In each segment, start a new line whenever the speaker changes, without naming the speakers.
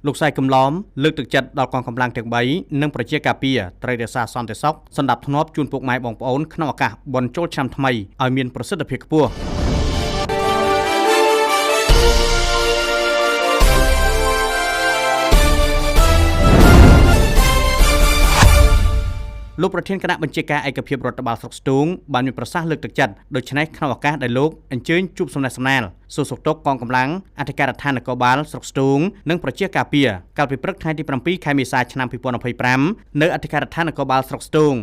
លោកសៃកំឡំលើកទឹកចិត្តដល់កងកម្លាំងទាំង3និងប្រជាការពារត្រូវរក្សាសន្តិសុខសណ្ដាប់ធ្នាប់ជូនពុកម៉ែបងប្អូនក្នុងឱកាសបុណ្យចូលឆ្នាំថ្មីឲ្យមានប្រសិទ្ធភាពខ្ពស់លោកប្រធានគណៈបញ្ជាការឯកភាពរដ្ឋបាលស្រុកស្ទូងបានមានប្រសាសន៍លើកទឹកចិត្តដូច្នេះក្នុងឱកាសដែលលោកអញ្ជើញជួបសំណេះសំណាលសួរសុខទុក្ខកងកម្លាំងអធិការដ្ឋាននគរបាលស្រុកស្ទូងនិងប្រជាការពារកាលពីព្រឹកថ្ងៃទី7ខែមេសាឆ្នាំ2025នៅអធិការដ្ឋាននគរបាលស្រុកស្ទូង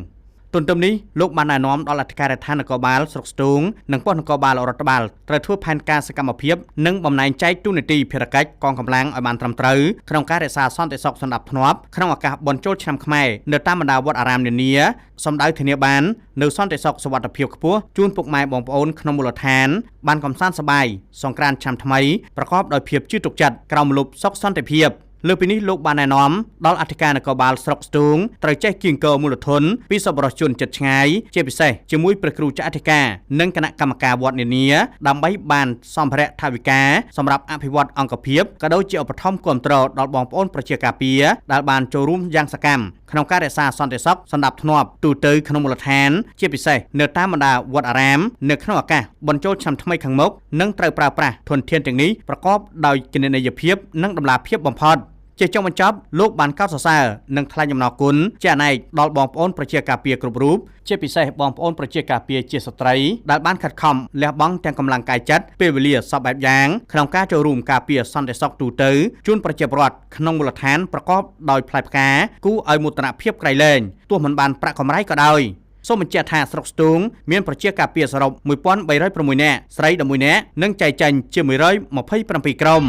ទន្ទឹមនេះលោកបានណែនាំដល់អធិការដ្ឋាននគរបាលស្រុកស្ទូងនិងប៉ុស្តិ៍នគរបាលរដ្ឋបាលត្រូវធ្វើផែនការសកម្មភាពនិងបំណែងចែកទូនាទីភារកិច្ចកងកម្លាំងឲ្យបានត្រឹមត្រូវក្នុងការរក្សាសន្តិសុខសណ្ដាប់ធ្នាប់ក្នុងឱកាសបុណ្យចូលឆ្នាំខ្មែរនៅតាមបណ្ដាវត្តអារាមនានាសម្ដៅធានាបាននៅសន្តិសុខសុវត្ថិភាពខ្ពស់ជូនពុកម៉ែបងប្អូនក្នុងមូលដ្ឋានបានកំសាន្តសប្បាយសង្ក្រាន្តឆ្នាំថ្មីប្រកបដោយភាពជឿទុកចិត្តក្រោមលុបសុខសន្តិភាពលើពីនេះលោកបានណែនាំដល់អធិការនគរបាលស្រុកស្ទូងត្រូវចេះគៀងគរមូលធនពីសប្បុរសជនចិត្តឆ្ងាយជាពិសេសជាមួយព្រះគ្រូចៅអធិការនិងគណៈកម្មការវត្តនានាដើម្បីបានសម្ភារៈថវិកាសម្រាប់អភិវឌ្ឍអង្គភាពក៏ដូចជាឧបត្ថម្ភគាំទ្រដល់បងប្អូនប្រជាការពារដែលបានចូលរួមយ៉ាងសកម្មក្នុងការរក្សាសន្តិសុខសណ្ដាប់ធ្នាប់ទូទៅក្នុងមូលដ្ឋានជាពិសេសនៅតាមបណ្ដាវត្តអារាមនៅក្នុងឱកាសបុណ្យចូលឆ្នាំថ្មីខាងមុខនិងត្រូវប្រើប្រាស់ធនធានទាំងនេះប្រកបដោយគណនេយ្យភាពនិងតម្លាភាពបំផុតជាចុងបញ្ចប់លោកបានកោតសរសើរនិងថ្លែងអំណរគុណជាអនេកដល់បងប្អូនប្រជាការពារគ្រប់រូបជាពិសេសបងប្អូនប្រជាការពារជាស្ត្រីដែលបានខិតខំលះបង់ទាំងកម្លាំងកាយចិត្តពេលវេលាសពបែបយ៉ាងក្នុងការចូលរួមការពារសន្តិសុខទូទៅជូនប្រជាពលរដ្ឋក្នុងមូលដ្ឋានប្រកបដោយផ្លែផ្កាគូឲ្យមោទនភាពក្រៃលែងទោះមិនបានប្រាក់កម្រៃក៏ដោយសូមបញ្ជាក់ថាស្រុកស្ទូងមានប្រជាការពារសរុប1306នាក់ស្រី11នាក់និងចែកចាញ់ជា127ក្រុម